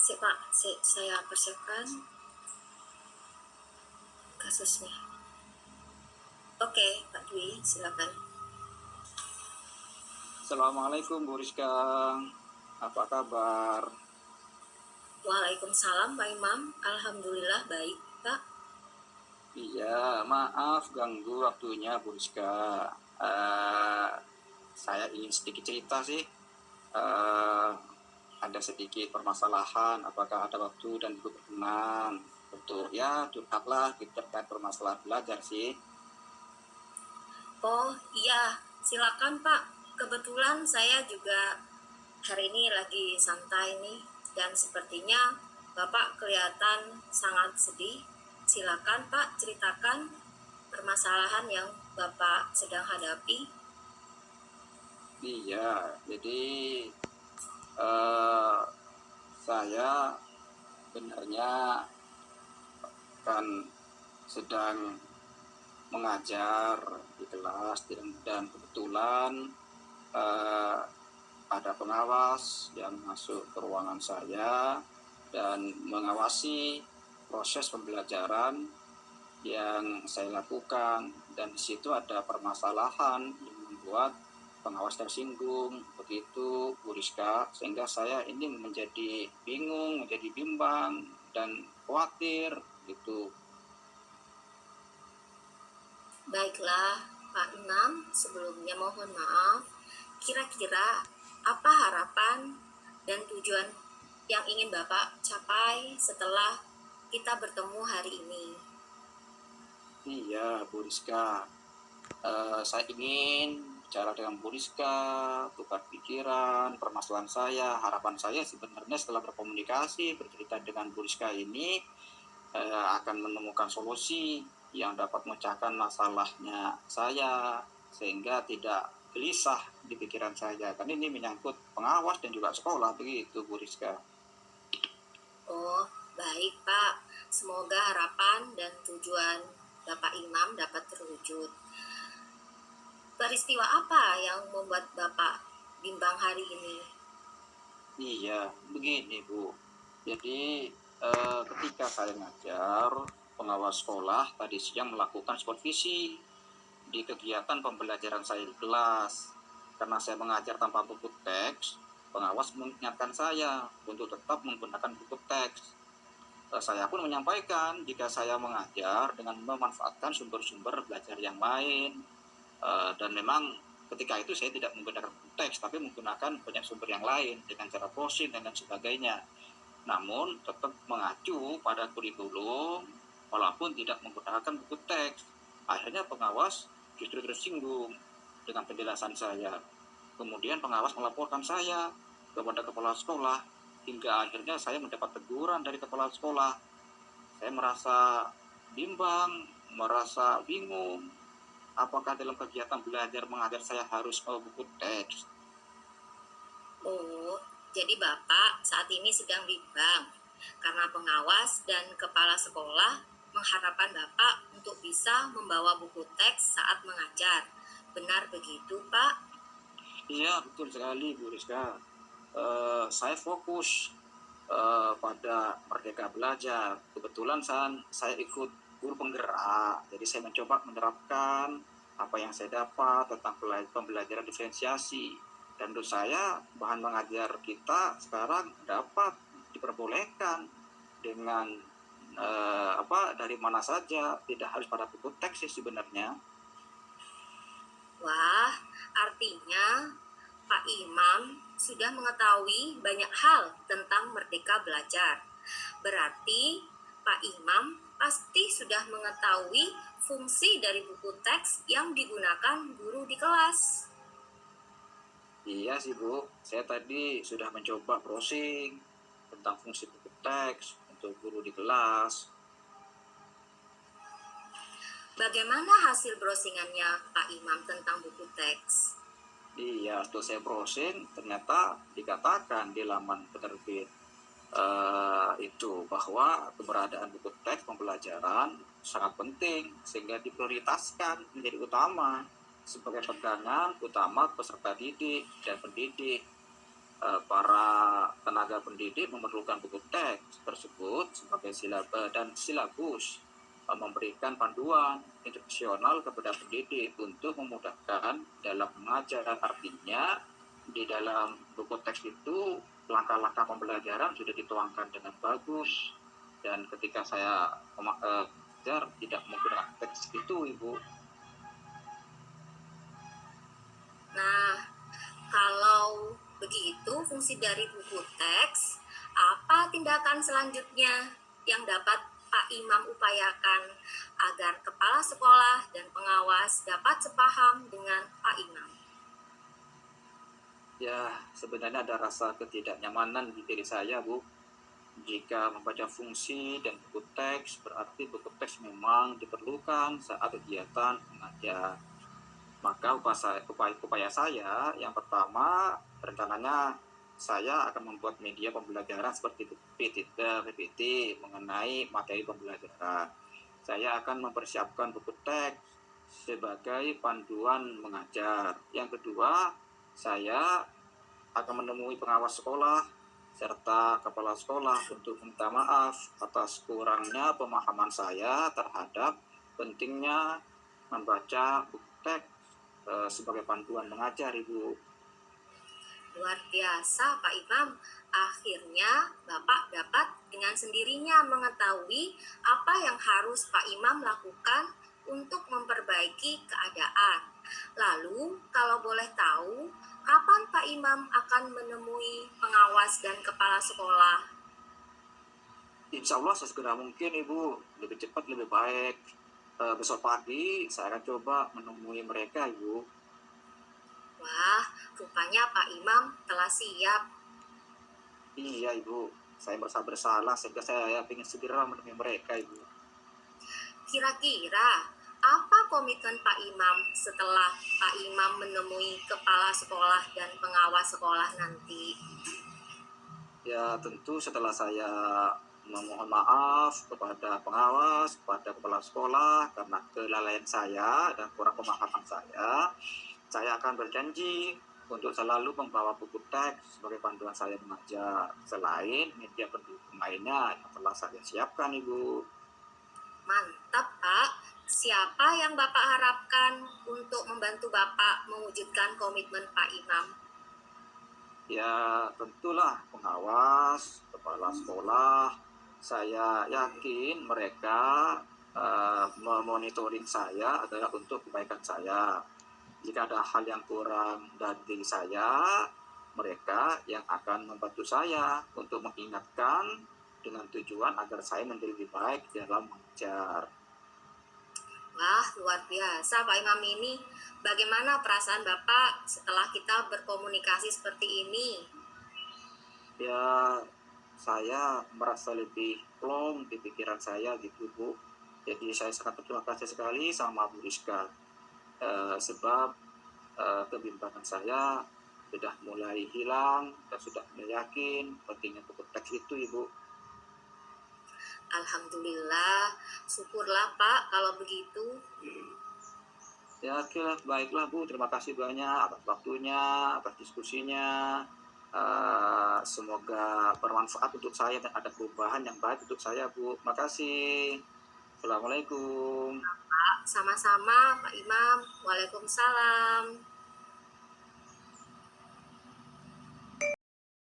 Pak, saya persiapkan kasusnya. Oke, Pak Dwi, silakan. Assalamualaikum Bu Rizka, apa kabar? Waalaikumsalam Pak Imam, Alhamdulillah baik Pak. Iya, maaf ganggu waktunya Bu Rizka. Saya ingin sedikit cerita sih. Ada sedikit permasalahan, apakah ada waktu dan Ibu berkenan untuk ya curhatlah terkait permasalahan belajar sih. Oh iya, silakan Pak. Kebetulan saya juga hari ini lagi santai nih, dan sepertinya Bapak kelihatan sangat sedih. Silakan Pak, ceritakan permasalahan yang Bapak sedang hadapi. Iya, jadi saya benarnya kan sedang mengajar di kelas dan kebetulan ada pengawas yang masuk ke ruangan saya dan mengawasi proses pembelajaran yang saya lakukan, dan di situ ada permasalahan yang membuat pengawas tersinggung, begitu Bu Rizka, sehingga saya ini menjadi bingung, menjadi bimbang dan khawatir gitu. Baiklah Pak Imam, sebelumnya mohon maaf. Kira-kira apa harapan dan tujuan yang ingin Bapak capai setelah kita bertemu hari ini? Iya Bu Rizka, saya ingin bicara dengan Bu Rizka, tukar pikiran, permasalahan saya, harapan saya sebenarnya setelah berkomunikasi, bercerita dengan Bu Rizka ini akan menemukan solusi yang dapat memecahkan masalahnya saya, sehingga tidak gelisah di pikiran saya. Kan ini menyangkut pengawas dan juga sekolah, begitu Bu Rizka. Oh, baik Pak. Semoga harapan dan tujuan Bapak Imam dapat terwujud. Peristiwa apa yang membuat Bapak bimbang hari ini? Iya, begini Bu. Jadi ketika saya ngajar, pengawas sekolah tadi siang melakukan supervisi di kegiatan pembelajaran saya di kelas. Karena saya mengajar tanpa buku teks, pengawas mengingatkan saya untuk tetap menggunakan buku teks. Saya pun menyampaikan jika saya mengajar dengan memanfaatkan sumber-sumber belajar yang lain. Dan memang ketika itu saya tidak menggunakan buku teks, tapi menggunakan banyak sumber yang lain dengan cara browsing dan lain sebagainya. Namun tetap mengacu pada kurikulum walaupun tidak menggunakan buku teks. Akhirnya pengawas justru tersinggung dengan penjelasan saya. Kemudian pengawas melaporkan saya kepada kepala sekolah, hingga akhirnya saya mendapat teguran dari kepala sekolah. Saya merasa bimbang, merasa bingung. Apakah dalam kegiatan belajar mengajar saya harus buku teks? Oh, jadi Bapak saat ini sedang bimbang karena pengawas dan kepala sekolah mengharapkan Bapak untuk bisa membawa buku teks saat mengajar. Benar begitu, Pak? Iya, betul sekali Bu Rizka. Saya fokus pada Merdeka Belajar. Kebetulan saya ikut guru penggerak, jadi saya mencoba menerapkan apa yang saya dapat tentang pembelajaran diferensiasi. Dan menurut saya bahan mengajar kita sekarang dapat diperbolehkan dengan dari mana saja, tidak harus pada buku teks sih sebenarnya. Wah, artinya Pak Imam sudah mengetahui banyak hal tentang Merdeka Belajar. Berarti Pak Imam pasti sudah mengetahui fungsi dari buku teks yang digunakan guru di kelas. Iya sih Bu, saya tadi sudah mencoba browsing tentang fungsi buku teks untuk guru di kelas. Bagaimana hasil browsingannya Pak Imam tentang buku teks? Iya, setelah saya browsing ternyata dikatakan di laman penerbit itu bahwa keberadaan buku teks pembelajaran sangat penting sehingga diprioritaskan menjadi utama sebagai pegangan utama peserta didik dan pendidik. para tenaga pendidik memerlukan buku teks tersebut sebagai silabus, memberikan panduan instruksional kepada pendidik untuk memudahkan dalam mengajar. Artinya di dalam buku teks itu langkah-langkah pembelajaran sudah dituangkan dengan bagus, dan ketika saya mengajar tidak menggunakan teks itu, Ibu. Nah, kalau begitu fungsi dari buku teks, apa tindakan selanjutnya yang dapat Pak Imam upayakan agar kepala sekolah dan pengawas dapat sepaham dengan Pak Imam? Ya, sebenarnya ada rasa ketidaknyamanan di diri saya, Bu. Jika membaca fungsi dan buku teks, berarti buku teks memang diperlukan saat kegiatan mengajar. Maka upaya saya yang pertama, rencananya saya akan membuat media pembelajaran seperti PPT mengenai materi pembelajaran. Saya akan mempersiapkan buku teks sebagai panduan mengajar. Yang kedua, saya akan menemui pengawas sekolah serta kepala sekolah untuk minta maaf atas kurangnya pemahaman saya terhadap pentingnya membaca buku teks sebagai panduan mengajar, Ibu. Luar biasa Pak Imam, akhirnya Bapak dapat dengan sendirinya mengetahui apa yang harus Pak Imam lakukan untuk memperbaiki keadaan. Lalu kalau boleh tahu, kapan Pak Imam akan menemui pengawas dan kepala sekolah? Insya Allah sesegera mungkin, Ibu, lebih cepat lebih baik. Besok pagi saya akan coba menemui mereka, Ibu. Wah, rupanya Pak Imam telah siap. Iya, Ibu, saya merasa bersalah sehingga saya ingin segera menemui mereka, Ibu. Kira-kira apa komitmen Pak Imam setelah Pak Imam menemui kepala sekolah dan pengawas sekolah nanti? Ya, tentu setelah saya memohon maaf kepada pengawas, kepada kepala sekolah karena kelalaian saya dan kurang pemahaman saya akan berjanji untuk selalu membawa buku teks sebagai panduan saya mengajar, selain media pendukung lainnya yang telah saya siapkan, Ibu. Mantap, Pak. Siapa yang Bapak harapkan untuk membantu Bapak mewujudkan komitmen Pak Imam? Ya, tentulah pengawas, kepala sekolah. Saya yakin mereka memonitoring saya adalah untuk kebaikan saya. Jika ada hal yang kurang dari diri saya, mereka yang akan membantu saya untuk mengingatkan dengan tujuan agar saya menjadi lebih baik dalam mengajar. Wah, luar biasa Pak Imam ini. Bagaimana perasaan Bapak setelah kita berkomunikasi seperti ini? Ya, saya merasa lebih plong di pikiran saya gitu, Bu. Jadi saya sangat berterima kasih sekali sama Bu Rizka, sebab kebimbangan saya sudah mulai hilang dan sudah mulai yakin pentingnya buku teks itu, Ibu. Alhamdulillah, syukurlah Pak kalau begitu. Ya, oke, baiklah Bu, terima kasih banyak atas waktunya, atas diskusinya. Semoga bermanfaat untuk saya dan ada perubahan yang baik untuk saya, Bu. Makasih. Assalamualaikum. Pak, sama-sama Pak Imam. Waalaikumsalam.